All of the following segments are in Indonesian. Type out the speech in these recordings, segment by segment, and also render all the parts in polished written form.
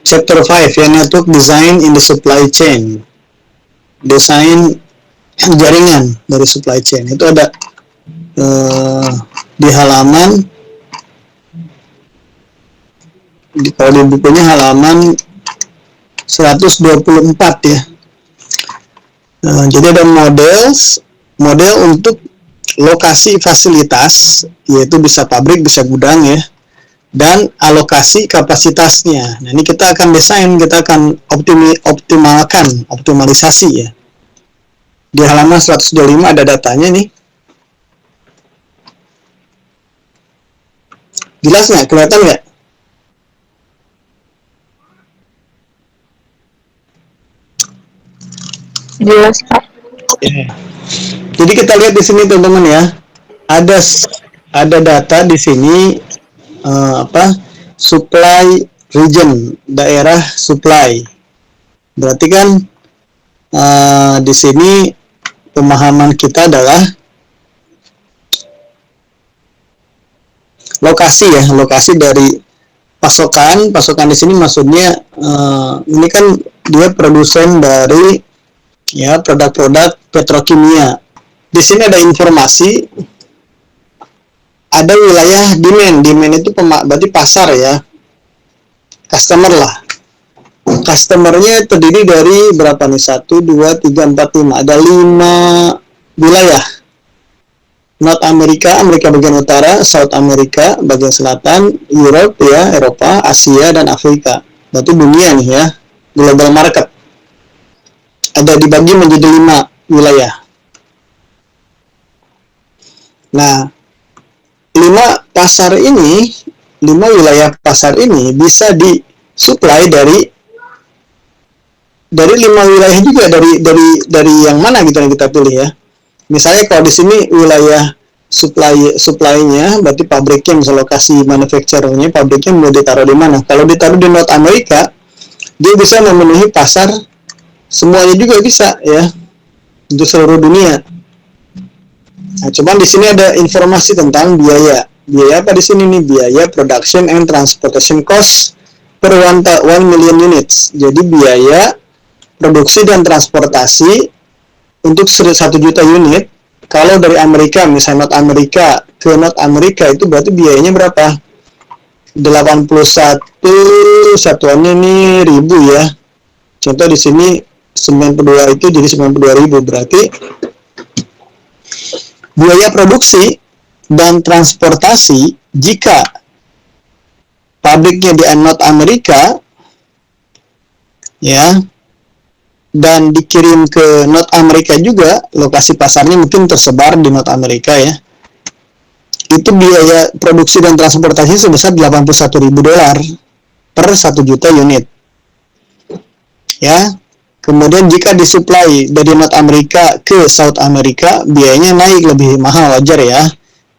Chapter 5 ya, Network Design in the Supply Chain. Desain jaringan dari supply chain. Itu ada di halaman, kalau di bukunya halaman 124 ya. Jadi ada model untuk lokasi fasilitas, yaitu bisa pabrik, bisa gudang ya, dan alokasi kapasitasnya. Nah, ini kita akan desain, kita akan optimalisasi ya. Di halaman 125 ada datanya nih. Jelas nggak? Kelihatan nggak? Jelas, Pak. Jadi kita lihat di sini teman-teman ya. Ada data di sini supply region, daerah supply. Berarti kan di sini pemahaman kita adalah lokasi ya, lokasi dari pasokan di sini maksudnya ini kan dia produsen dari ya produk-produk petrokimia. Di sini ada informasi, ada wilayah demand itu berarti pasar ya, customer lah. Customernya terdiri dari berapa nih? 1, 2, 3, 4, 5. Ada 5 wilayah. North America, Amerika bagian utara, South America bagian selatan, Europe ya, Eropa, Asia, dan Afrika. Berarti dunia nih ya, global market. Ada dibagi menjadi 5 wilayah. Nah, 5 wilayah pasar ini bisa disuplai dari 5 wilayah juga, dari yang mana gitu yang kita pilih ya. Misalnya kalau di sini wilayah supply-nya berarti pabriknya, misalnya lokasi manufacturing-nya, pabriknya mau ditaruh di mana. Kalau ditaruh di North America, dia bisa memenuhi pasar semuanya juga bisa ya, untuk seluruh dunia. Nah, cuman di sini ada informasi tentang biaya. Biaya apa di sini nih? Biaya production and transportation cost per 1 million units. Jadi biaya produksi dan transportasi untuk 1 juta unit. Kalau dari Amerika, misalnya North America ke North America, itu berarti biayanya berapa? 81 satuannya nih ribu ya. Contoh di sini 92 itu jadi 92.000, berarti biaya produksi dan transportasi jika pabriknya di North America ya, dan dikirim ke North America juga, lokasi pasarnya mungkin tersebar di North America ya, itu biaya produksi dan transportasi sebesar $81.000 per 1 juta unit ya. Kemudian jika disuplai dari North America ke South America, biayanya naik, lebih mahal, wajar ya.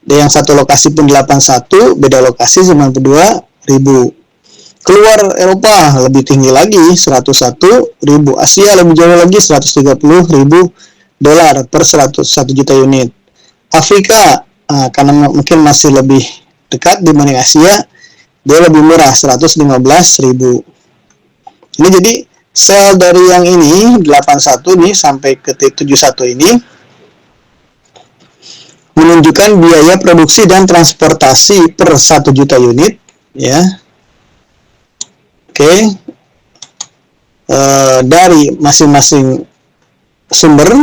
Dan yang satu lokasi pun 81, beda lokasi 92.000. Keluar Eropa lebih tinggi lagi, 101.000. Asia lebih jauh lagi, $130.000 per 1 juta unit. Afrika karena mungkin masih lebih dekat dibanding Asia, dia lebih murah, 115.000. Ini jadi sel dari yang ini 81 nih sampai ke 71 ini menunjukkan biaya produksi dan transportasi per 1 juta unit ya. Oke. Dari masing-masing sumber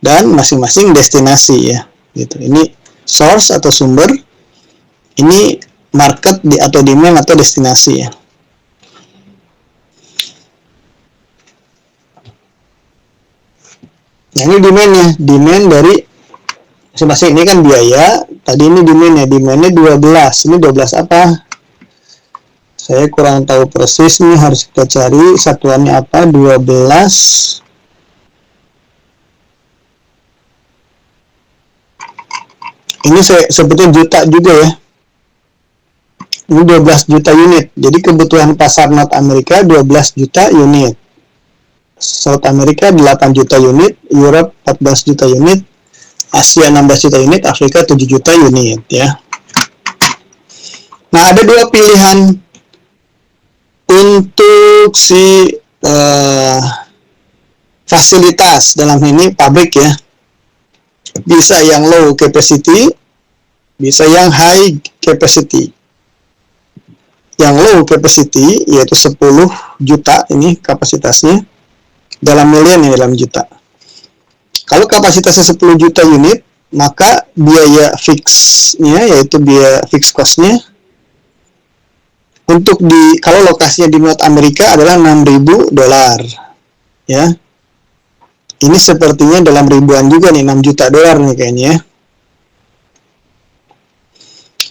dan masing-masing destinasi ya gitu. Ini source atau sumber, ini market atau demand atau destinasi ya. Nah, ini demand-nya, demand dari masing-masing. Ini kan biaya, tadi ini demand-nya, demand-nya 12. Ini 12 apa? Saya kurang tahu persis nih, harus kita cari satuannya apa. 12 ini saya sebutnya juta juga ya. Ini 12 juta unit. Jadi kebutuhan pasar North America 12 juta unit. South America 8 juta unit, Europe 14 juta unit, Asia 16 juta unit, Afrika 7 juta unit ya. Nah, ada 2 pilihan untuk si fasilitas, dalam ini pabrik ya, bisa yang low capacity, bisa yang high capacity. Yang low capacity yaitu 10 juta ini kapasitasnya, dalam miliar ya, dalam juta. Kalau kapasitasnya 10 juta unit, maka biaya fixnya yaitu biaya fix cost-nya untuk kalau lokasinya di North Amerika adalah $6.000 ya. Ini sepertinya dalam ribuan juga nih, $6 juta nih kayaknya.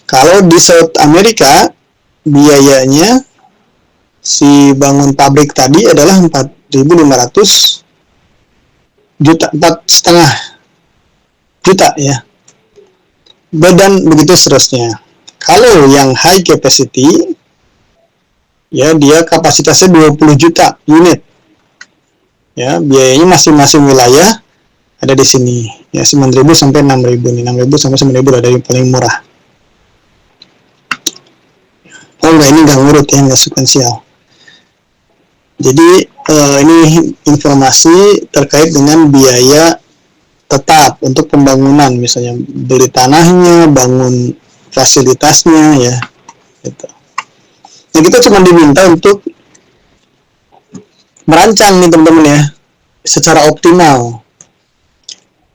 Kalau di South America biayanya si bangun pabrik tadi adalah 4.500 juta, 4,5 juta ya. Dan begitu seterusnya. Kalau yang high capacity ya, dia kapasitasnya 20 juta unit. Ya, biayanya masing-masing wilayah ada di sini. Ya, 9.000 sampai 6.000 nih. 6.000 sampai 9.000 ada yang paling murah. Oh enggak, ini enggak ngurut ya, enggak sekuensial. Jadi ini informasi terkait dengan biaya tetap untuk pembangunan, misalnya beli tanahnya, bangun fasilitasnya ya, gitu. Nah, kita cuma diminta untuk merancang nih teman-teman ya, secara optimal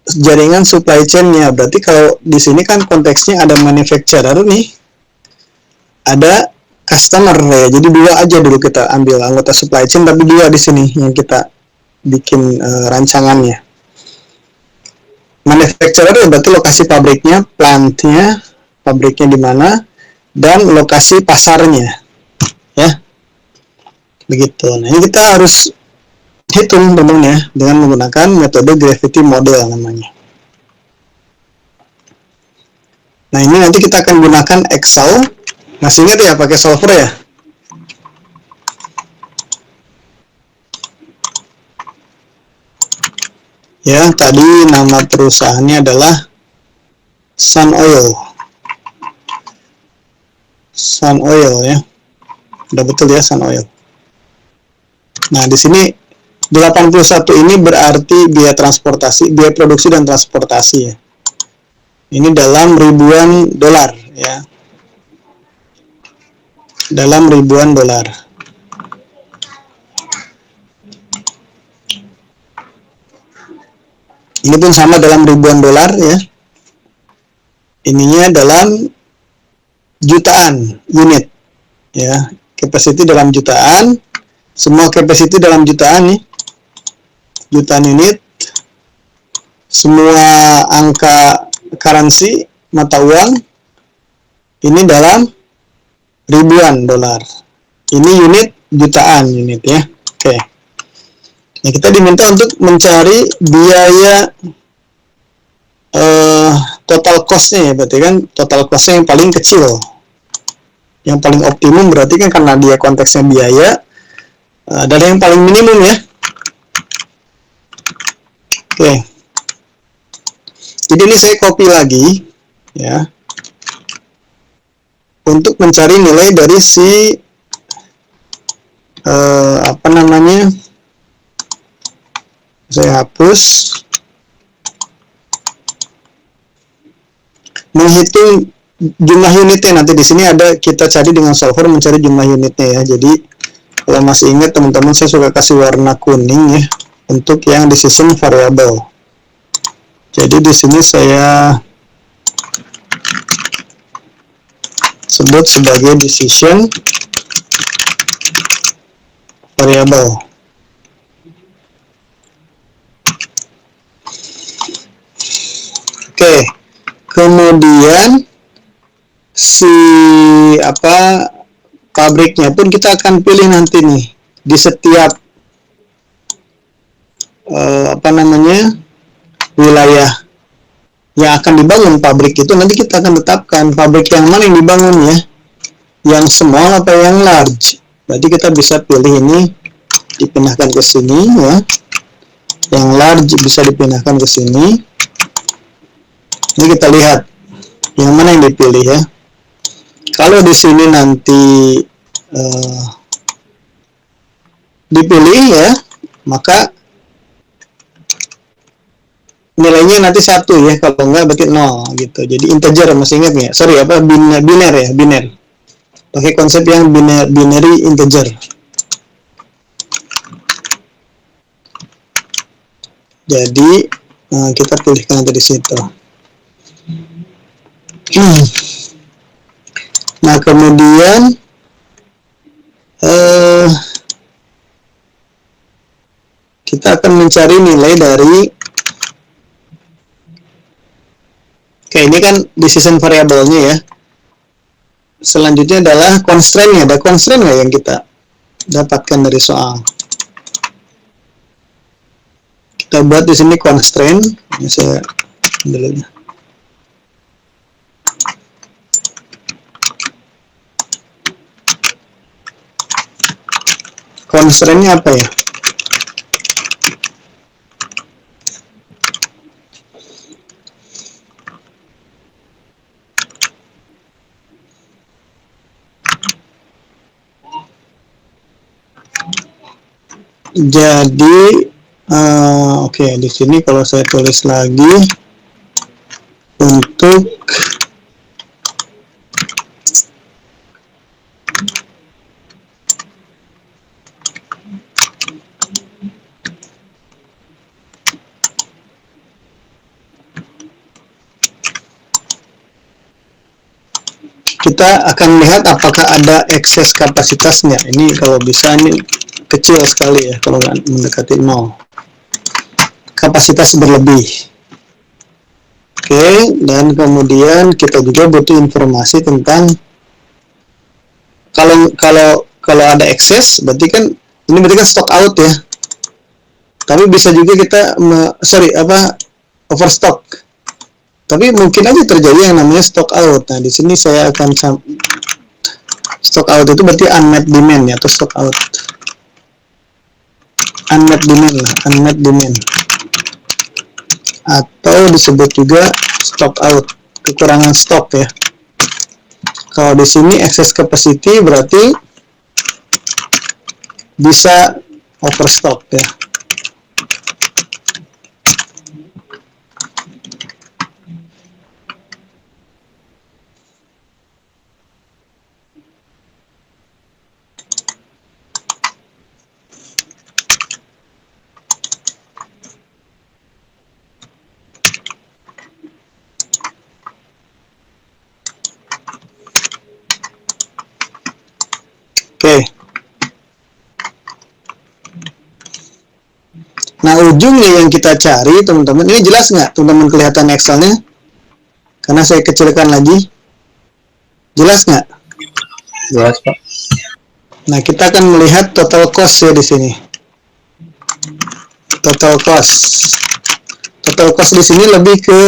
jaringan supply chain-nya. Berarti kalau di sini kan konteksnya ada manufacturer nih, ada customer ya. Jadi dua aja dulu kita ambil anggota supply chain, tapi dua di sini yang kita bikin rancangannya. Manufacturer berarti lokasi pabriknya, plantnya, pabriknya di mana, dan lokasi pasarnya, ya. Begitu. Nah, ini kita harus hitung teman-teman ya, dengan menggunakan metode gravity model namanya. Nah, ini nanti kita akan gunakan Excel. Masih ingat ya pakai solver ya? Ya, tadi nama perusahaannya adalah Sun Oil. Sun Oil ya. Udah betul ya, Sun Oil. Nah, di sini 81 ini berarti biaya transportasi, biaya produksi dan transportasi ya. Ini dalam ribuan dolar ya. Dalam ribuan dolar. Ini pun sama dalam ribuan dolar ya. Ininya dalam jutaan unit ya. Capacity dalam jutaan. Semua capacity dalam jutaan nih. Jutaan unit. Semua angka currency, mata uang ini dalam ribuan dolar. Ini unit jutaan unit ya. Oke. Nah, kita diminta untuk mencari biaya total cost-nya ya, berarti kan total cost-nya yang paling kecil. Yang paling optimum berarti kan karena dia konteksnya biaya, dan yang paling minimum ya. Oke. Jadi ini saya copy lagi ya, untuk mencari nilai dari si apa namanya, saya hapus, menghitung jumlah unitnya. Nanti di sini ada, kita cari dengan solver mencari jumlah unitnya ya. Jadi kalau masih ingat teman-teman, saya suka kasih warna kuning ya untuk yang decision variable. Jadi di sini saya sebut sebagai decision variable. Oke, kemudian si pabriknya pun kita akan pilih nanti nih di setiap wilayah yang akan dibangun pabrik itu. Nanti kita akan tetapkan pabrik yang mana yang dibangun ya, yang small atau yang large. Berarti kita bisa pilih ini dipindahkan ke sini ya, yang large bisa dipindahkan ke sini. Ini kita lihat yang mana yang dipilih ya. Kalau di sini nanti dipilih ya, maka nilainya nanti 1 ya, kalau enggak berarti 0 gitu. Jadi integer, masih ingat nggak? Sorry, apa, biner ya, biner. Pakai konsep yang binary integer. Jadi kita pilihkan nanti di situ. Nah, kemudian kita akan mencari nilai dari, oke, ini kan decision variabelnya ya. Selanjutnya adalah constraint-nya. Ada constraint nggak yang kita dapatkan dari soal? Kita buat di sini constraint. Ini saya dulu. Constraint-nya apa ya? Jadi oke, di sini kalau saya tulis lagi untuk kita akan lihat apakah ada excess kapasitasnya. Ini kalau bisa ini kecil sekali ya, kalau nggak mendekati 0. Kapasitas berlebih. Oke, dan kemudian kita juga butuh informasi tentang kalau ada excess, berarti kan ini berarti kan stock out ya. Tapi bisa juga kita overstock. Tapi mungkin aja terjadi yang namanya stock out. Nah, di sini saya akan stock out itu berarti unmet demand ya, atau stock out. Unmet demand. Atau disebut juga stock out, kekurangan stok ya. Kalau di sini excess capacity berarti bisa overstock ya. Oke. Nah, ujungnya yang kita cari, teman-teman, ini jelas nggak, teman-teman, kelihatan Excel-nya? Karena saya kecilkan lagi. Jelas nggak? Jelas, Pak. Nah, kita akan melihat total cost ya di sini. Total cost. Total cost di sini lebih ke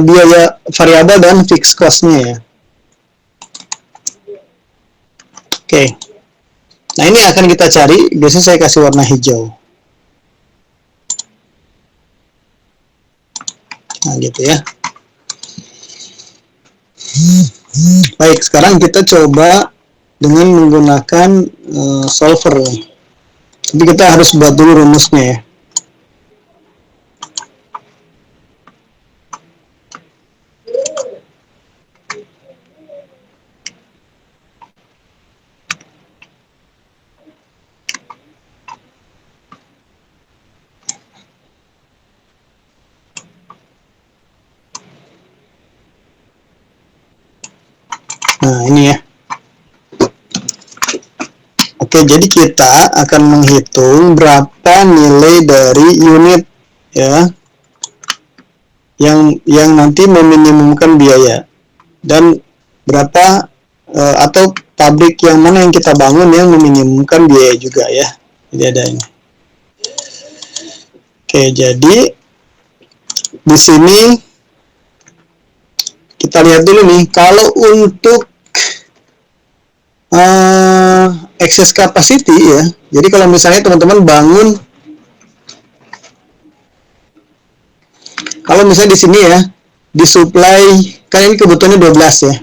biaya variabel dan fixed cost-nya ya. Oke. Nah, ini akan kita cari. Biasanya saya kasih warna hijau. Nah, gitu ya. Baik, sekarang kita coba dengan menggunakan solver. Tapi kita harus buat dulu rumusnya ya. Nah, ini ya. Oke, jadi kita akan menghitung berapa nilai dari unit ya yang nanti meminimumkan biaya, dan berapa atau pabrik yang mana yang kita bangun yang meminimumkan biaya juga ya. Jadi ada ini. Oke, jadi di sini kita lihat dulu nih, kalau untuk excess capacity ya. Jadi kalau misalnya teman-teman bangun, kalau misalnya di sini ya, disuplai, kan ini kebutuhannya 12 ya.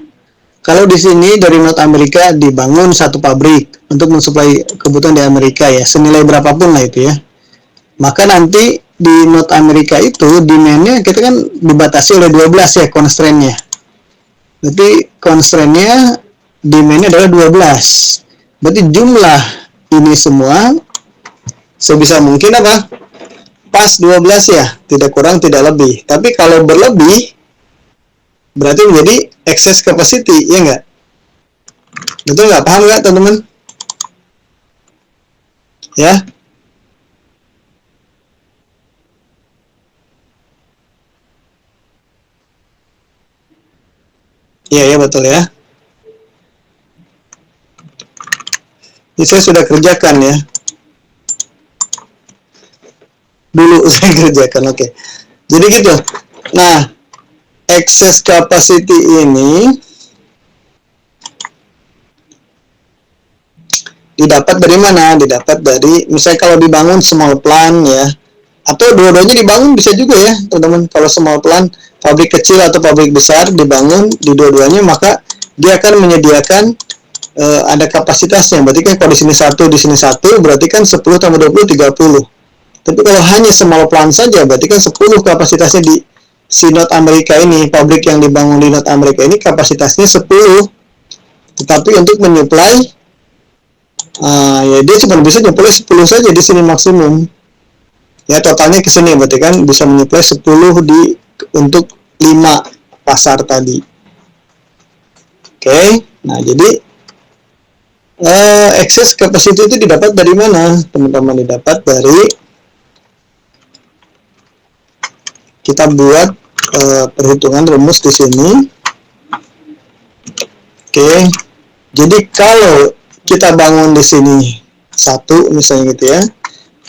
Kalau di sini dari North Amerika dibangun satu pabrik untuk mensuplai kebutuhan di Amerika ya, senilai berapapun lah itu ya. Maka nanti di North Amerika itu demand-nya kita kan dibatasi oleh 12 ya constraint-nya. Berarti constraint-nya demand-nya adalah 12. Berarti jumlah ini semua sebisa mungkin apa? Pas 12 ya, tidak kurang tidak lebih. Tapi kalau berlebih berarti menjadi excess capacity, ya nggak? Betul nggak? Paham nggak teman-teman? Ya? Iya, ya betul ya. Ini saya sudah kerjakan ya. Dulu saya kerjakan, oke. Jadi gitu. Nah, excess capacity ini didapat dari mana? Didapat dari, misalnya kalau dibangun small plant ya, atau dua-duanya dibangun bisa juga ya, teman-teman. Kalau small plant, pabrik kecil atau pabrik besar dibangun di dua-duanya, maka dia akan menyediakan ada kapasitasnya. Berarti kan kalau di sini satu, berarti kan 10 tambah 20, 30. Tapi kalau hanya small plant saja, berarti kan 10 kapasitasnya di si North Amerika ini, pabrik yang dibangun di North Amerika ini kapasitasnya 10. Tetapi untuk menyuplai, ya dia cuma bisa menyuplai 10 saja di sini maksimum. Ya totalnya ke sini, berarti kan bisa menyuplai 10 untuk 5 pasar tadi. Oke, nah jadi excess capacity itu didapat dari mana, teman-teman? Didapat dari, kita buat perhitungan rumus di sini. Oke, jadi kalau kita bangun di sini 1 misalnya gitu ya,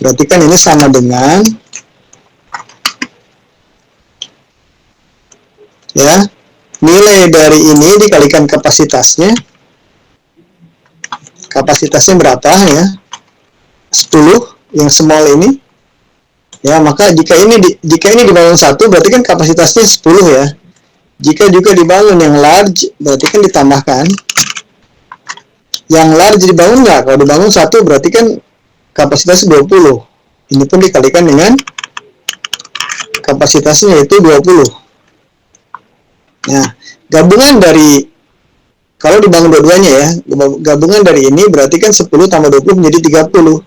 berarti kan ini sama dengan ya nilai dari ini dikalikan kapasitasnya. Kapasitasnya berapa ya? 10 yang small ini. Ya, maka jika ini dibangun 1, berarti kan kapasitasnya 10 ya. Jika juga dibangun yang large, berarti kan ditambahkan. Yang large dibangun nggak? Kalau dibangun 1, berarti kan kapasitasnya 20. Ini pun dikalikan dengan kapasitasnya yaitu 20. Nah, gabungan dari, kalau dibangun dua-duanya ya, gabungan dari ini berarti kan 10 tambah 20 menjadi 30.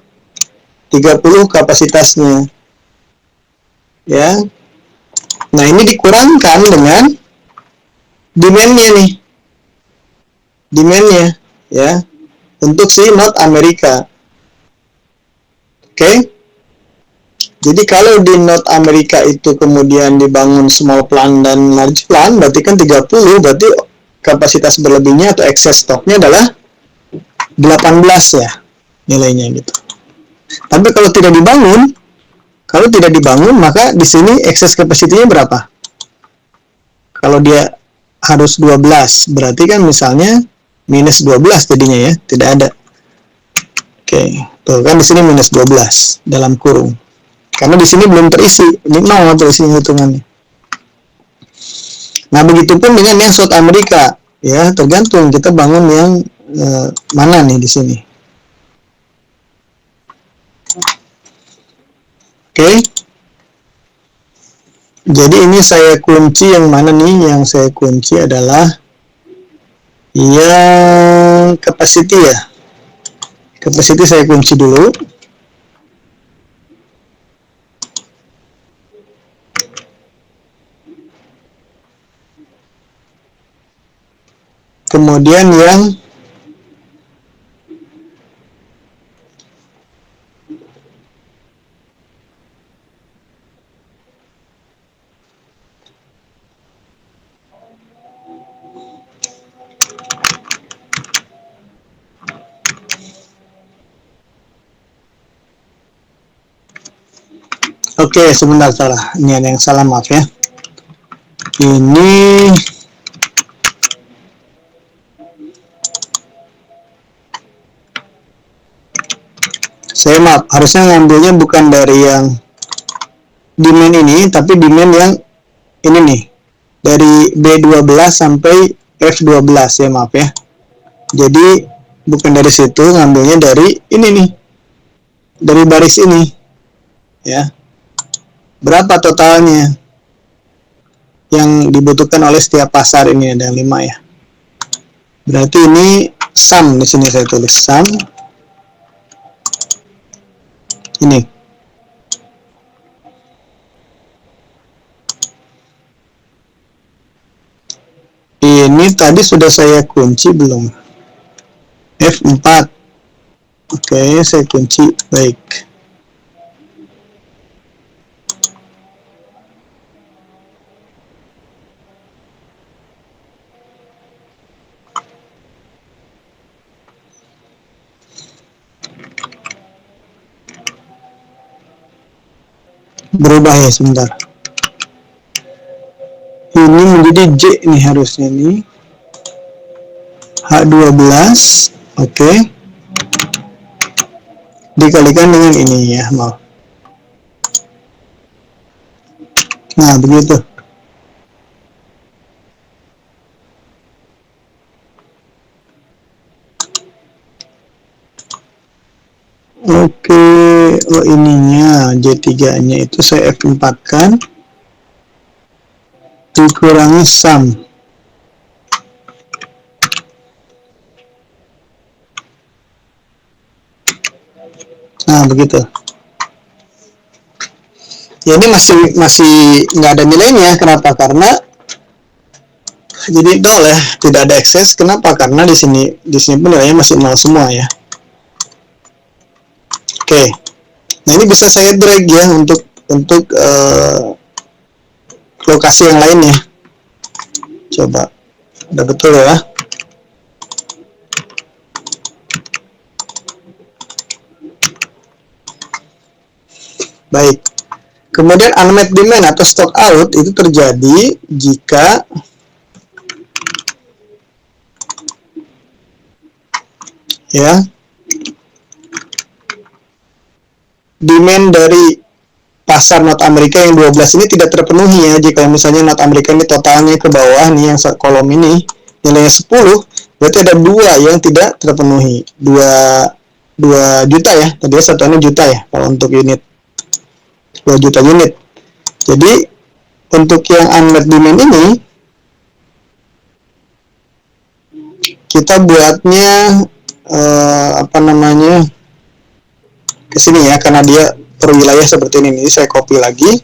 30 kapasitasnya. Ya, nah ini dikurangkan dengan demand-nya nih, demand-nya ya untuk si North America. Oke, jadi kalau di North America itu kemudian dibangun small plant dan large plant, berarti kan 30, berarti kapasitas berlebihnya atau excess stoknya adalah 18 ya nilainya gitu. Tapi kalau tidak dibangun, maka di sini excess capacity-nya berapa? Kalau dia harus 12, berarti kan misalnya minus 12 jadinya ya, tidak ada. Oke, tuh kan di sini minus 12 dalam kurung. Karena di sini belum terisi, ini mau terisi hitungannya. Nah, begitupun dengan yang South America, ya tergantung kita bangun yang mana nih di sini. Oke. Jadi ini saya kunci yang mana nih? Yang saya kunci adalah yang capacity ya. Capacity saya kunci dulu. Kemudian yang Oke, sebentar salah. Ini ada yang salah, maaf ya. Ini saya maaf, harusnya ngambilnya bukan dari yang demand ini, tapi demand yang ini nih. Dari B12 sampai F12 ya, maaf ya. Jadi bukan dari situ, ngambilnya dari ini nih, dari baris ini ya. Berapa totalnya yang dibutuhkan oleh setiap pasar? Ini ada 5 ya. Berarti ini sum, di sini saya tulis sum. Ini. Ini tadi sudah saya kunci belum? F4. Oke, saya kunci. Baik. Berubah ya, sebentar. Ini menjadi J nih harusnya nih. H12. Oke. Dikalikan dengan ini ya, maaf. Nah, begitu. Oke, oh ininya J3-nya itu saya F4 kan, dikurangi sum. Nah, begitu. Ya, ini masih nggak ada nilainya. Kenapa? Karena jadi 0 ya, tidak ada ekses. Kenapa? Karena di sini pun nilainya masih 0 semua ya. Oke. Nah, ini bisa saya drag ya untuk lokasi yang lainnya. Coba, udah betul ya. Baik. Kemudian unmet demand atau stock out itu terjadi jika ya demand dari pasar North America yang 12 ini tidak terpenuhi ya. Jika misalnya North America ini totalnya ke bawah nih, yang kolom ini nilainya 10, berarti ada 2 yang tidak terpenuhi. 2 juta ya, tadi satuannya juta ya kalau untuk unit, 2 juta unit. Jadi untuk yang unmet demand ini kita buatnya ke sini ya, karena dia per wilayah seperti ini. Ini saya copy lagi.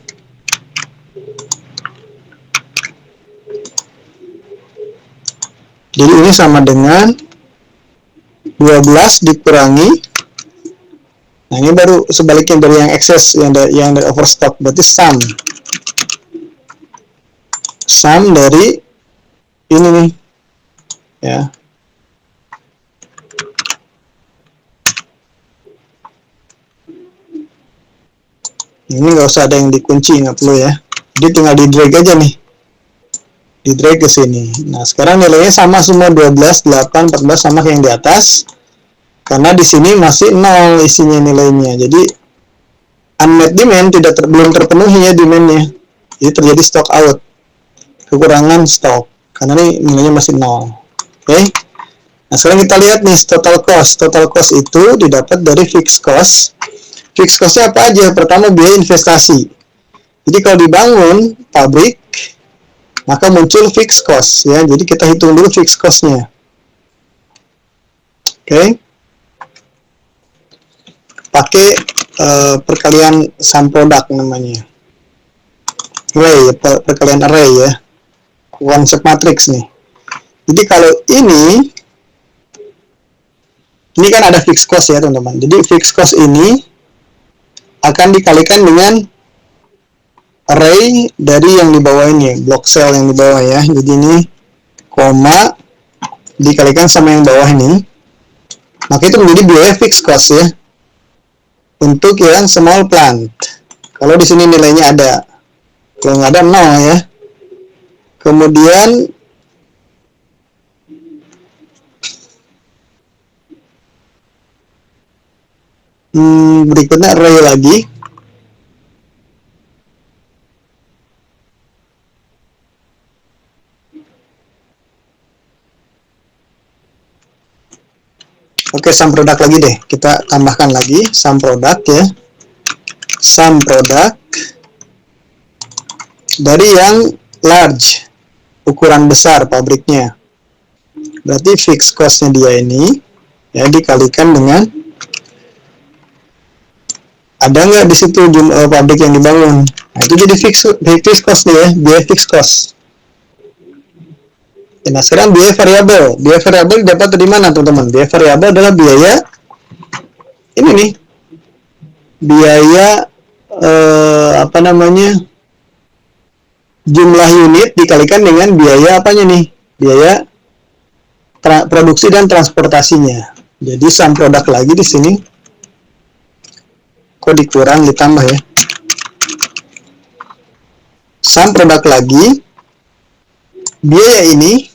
Jadi ini sama dengan 12 dikurangi. Nah, ini baru sebaliknya dari yang excess, yang dari overstock. Berarti sum dari ini nih ya. Ini nggak usah ada yang dikunci, nggak perlu ya. Jadi tinggal di drag aja nih, di drag ke sini. Nah, sekarang nilainya sama semua, 12, 8, 14 sama kayak yang di atas. Karena di sini masih 0 isinya nilainya. Jadi unmet demand belum terpenuhi ya demandnya. Jadi terjadi stock out, kekurangan stok. Karena ini nilainya masih 0. Oke. Nah, sekarang kita lihat nih total cost. Total cost itu didapat dari fixed cost. Fixed cost-nya apa aja? Pertama, biaya investasi. Jadi kalau dibangun pabrik, maka muncul fixed cost ya. Jadi kita hitung dulu fixed cost-nya. Oke. Pakai perkalian sum product namanya. Array, perkalian array ya. Konsep matrix nih. Jadi kalau ini kan ada fixed cost ya teman-teman. Jadi fixed cost ini akan dikalikan dengan array dari yang di bawah ini, block cell yang di bawah ya. Jadi ini koma dikalikan sama yang bawah ini, maka itu menjadi biaya fixed cost ya untuk yang small plant. Kalau di sini nilainya ada, kalau nggak ada 0 ya. Kemudian berikutnya array lagi. Oke, sum produk lagi deh. Kita tambahkan lagi sum produk ya. Sum produk dari yang large, ukuran besar pabriknya. Berarti fixed cost-nya dia ini ya dikalikan dengan ada nggak di situ jumlah pabrik yang dibangun. Nah, itu jadi fixed cost nih ya, biaya fixed cost. Nah, sekarang biaya variabel. Biaya variabel dapat dari mana, teman-teman? Biaya variabel adalah biaya ini nih. Biaya apa namanya? Jumlah unit dikalikan dengan biaya apanya nih? Biaya produksi dan transportasinya. Jadi sum produk lagi di sini. Kok dikurang ditambah ya? Sum produk lagi. Biaya ini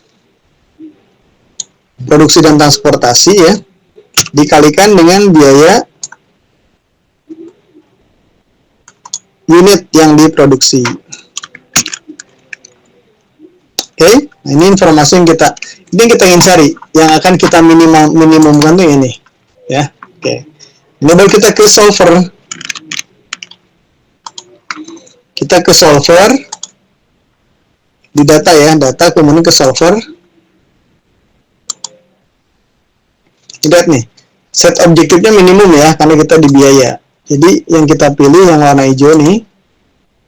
produksi dan transportasi ya dikalikan dengan biaya unit yang diproduksi. Oke, nah ini informasi yang kita ingin cari, yang akan kita minimumkan tuh ini ya. Oke, ini baru kita ke solver. Kita ke solver di data ya, data kemudian ke solver. Lihat nih, set objektifnya minimum ya, karena kita di biaya. Jadi yang kita pilih yang warna hijau nih,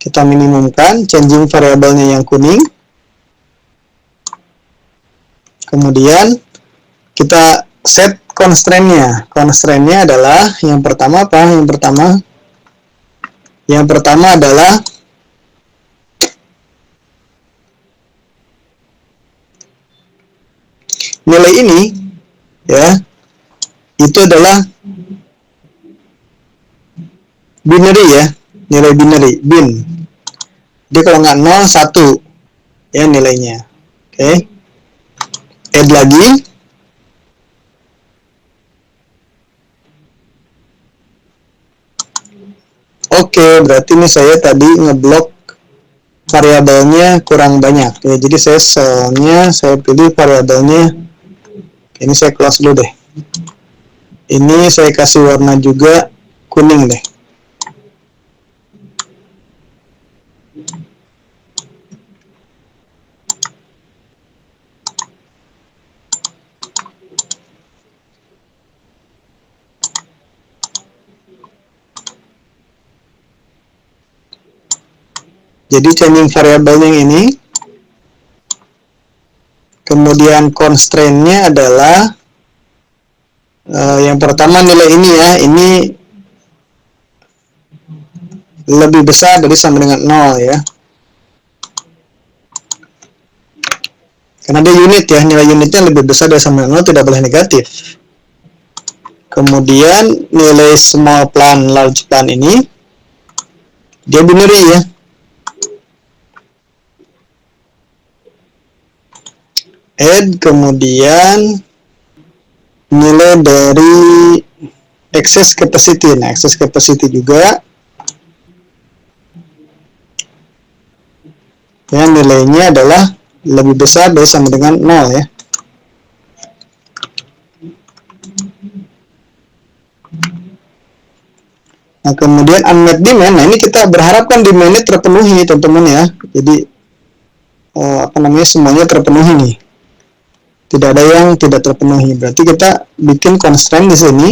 kita minimumkan, changing variabelnya yang kuning. Kemudian kita set constraint-nya. Constraint-nya adalah yang pertama apa? Yang pertama adalah nilai ini ya, itu adalah binary ya, nilai binary, bin. Jadi kalau nggak 0, 1 ya nilainya. Oke. Add lagi. Oke, berarti ini saya tadi ngeblok variabelnya kurang banyak ya. Jadi saya pilih variabelnya. Ini saya close dulu deh. Ini saya kasih warna juga kuning deh. Jadi changing variabelnya ini. Kemudian constraint-nya adalah yang pertama nilai ini ya, ini lebih besar dari sama dengan 0 ya. Karena dia unit ya, nilai unitnya lebih besar dari sama dengan 0, tidak boleh negatif. Kemudian nilai small plan, large plan ini dia binary ya. Add, kemudian nilai dari excess capacity. Nah, excess capacity juga ya, nilainya adalah lebih besar dari sama dengan 0 ya. Nah, kemudian unmet demand. Nah, ini kita berharapkan demand-nya terpenuhi, teman-teman ya. Jadi semuanya terpenuhi nih. Tidak ada yang tidak terpenuhi. Berarti kita bikin constraint di sini.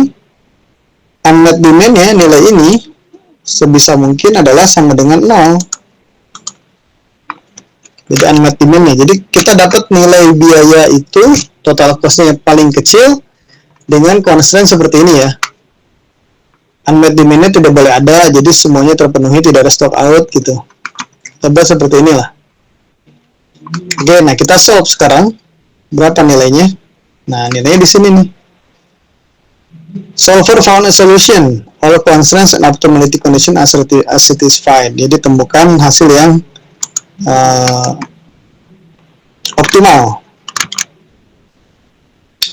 Unmet demand ya, nilai ini sebisa mungkin adalah sama dengan 0. Jadi unmet demand-nya. Jadi kita dapat nilai biaya itu, total cost-nya paling kecil dengan constraint seperti ini ya. Unmet demand-nya tidak boleh ada, jadi semuanya terpenuhi, tidak ada stock out gitu. Coba seperti inilah. Oke, nah kita solve sekarang. Berapa nilainya? Nah, nilainya di sini nih. Solver found a solution. All constraints and optimality condition are satisfied. Jadi temukan hasil yang optimal.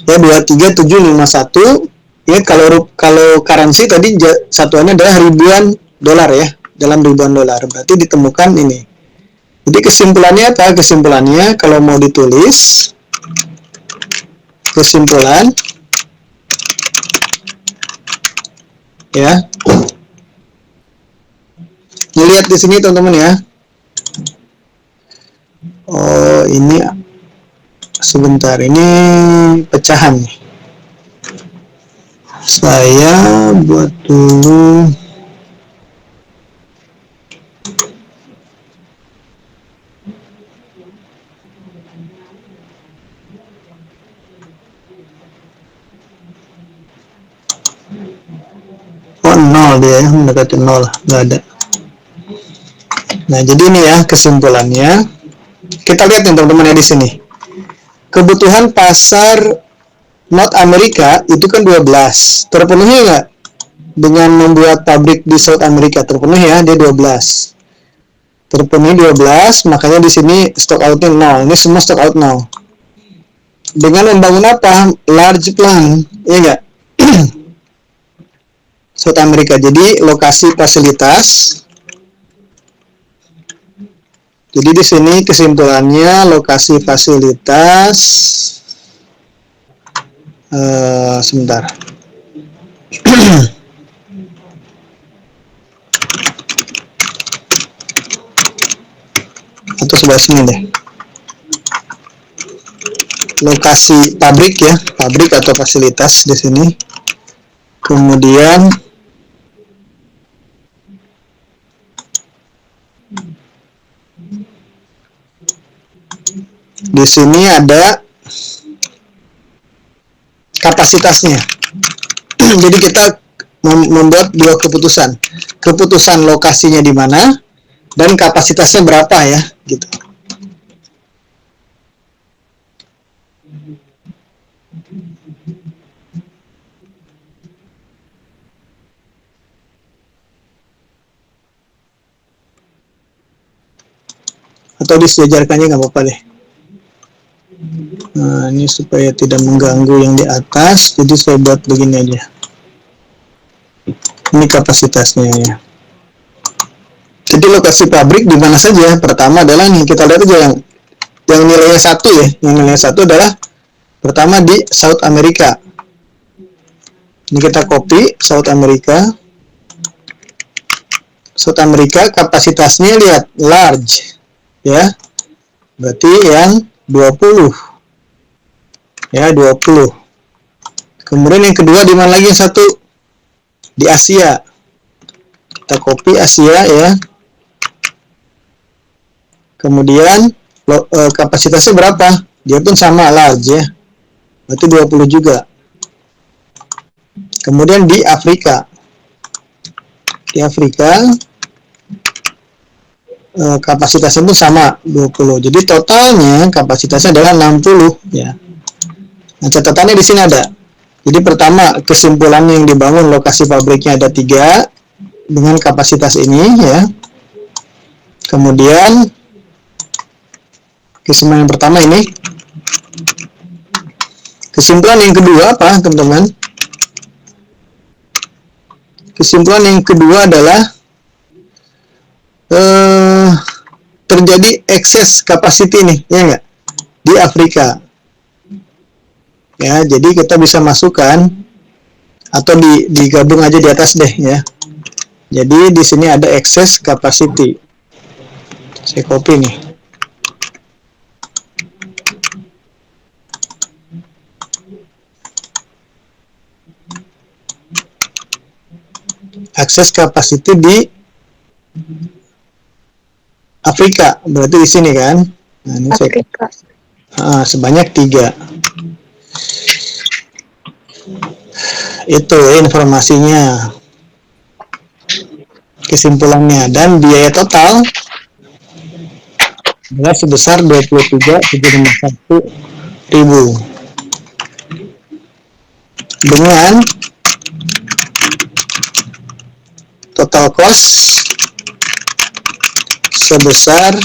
Ya, 23751. Ya, kalau currency tadi satuannya adalah ribuan dolar ya, dalam ribuan dolar. Berarti ditemukan ini. Jadi kesimpulannya apa? Kesimpulannya kalau mau ditulis, kesimpulan ya. Lihat di sini teman-teman ya. Oh, ini sebentar, ini pecahan nih. Saya buat dulu. Oh, 0 dia ya, mendekati 0, nggak ada. Nah, jadi ini ya kesimpulannya. Kita lihat nih teman-teman ya di sini. Kebutuhan pasar North Amerika itu kan 12. Terpenuhi nggak? Dengan membuat pabrik di South America terpenuhi ya, dia 12. Terpenuhi 12, makanya di sini stock outnya 0. Ini semua stock out 0. Dengan membangun apa? Large plant, ya nggak? South America. Jadi lokasi fasilitas. Jadi di sini kesimpulannya lokasi fasilitas. Sebentar. Atau sebelah sini deh. Lokasi pabrik ya, pabrik atau fasilitas di sini. Kemudian di sini ada kapasitasnya. Jadi kita membuat dua keputusan. Keputusan lokasinya di mana dan kapasitasnya berapa ya, gitu. Atau disejajarkannya nggak apa-apa deh. Nah, ini supaya tidak mengganggu yang di atas, jadi saya buat begini aja. Ini kapasitasnya ya. Jadi lokasi pabrik di mana saja? Pertama adalah nih, kita lihat aja yang nilainya 1 ya. Yang nilainya 1 adalah pertama di South America. Ini kita copy South America. South America kapasitasnya lihat large ya. Berarti yang 20. Ya, 20. Kemudian yang kedua di mana lagi yang satu? Di Asia. Kita copy Asia ya. Kemudian kapasitasnya berapa? Dia pun sama large ya. Berarti 20 juga. Kemudian di Afrika. Di Afrika kapasitasnya pun sama 20. Jadi totalnya kapasitasnya adalah 60 ya. Nah, catatannya di sini ada. Jadi pertama, kesimpulan yang dibangun lokasi pabriknya ada 3 dengan kapasitas ini ya. Kemudian kesimpulan yang pertama ini. Kesimpulan yang kedua apa, teman-teman? Kesimpulan yang kedua adalah terjadi excess capacity nih, ya nggak? Di Afrika. Ya, jadi kita bisa masukkan atau digabung aja di atas deh ya. Jadi di sini ada excess capacity. Saya copy nih. Access capacity di Afrika, berarti di sini kan? Nah, ini Afrika. Sebanyak 3. Itu informasinya, kesimpulannya, dan biaya total adalah sebesar 23.751.000 dengan total cost sebesar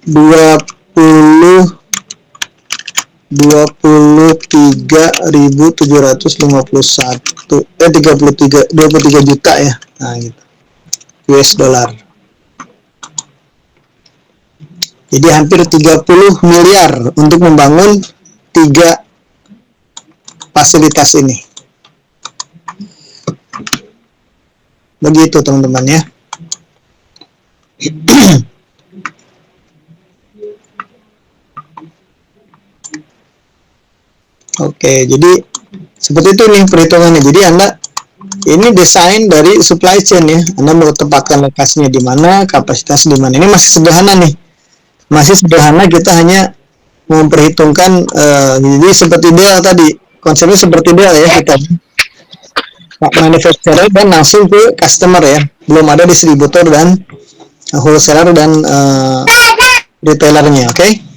23 juta ya. Nah, gitu. US dollar. Jadi hampir 30 miliar untuk membangun 3 fasilitas ini. Begitu teman-teman ya. Oke, jadi seperti itu nih perhitungannya. Jadi Anda ini desain dari supply chain ya. Anda mau tempatkan lokasinya di mana, kapasitas di mana. Ini masih sederhana nih. Masih sederhana, kita hanya memperhitungkan jadi seperti Dell tadi. Konsepnya seperti Dell ya, kita manufacturer dan langsung ke customer ya. Belum ada distributor dan wholesaler dan retailernya, oke?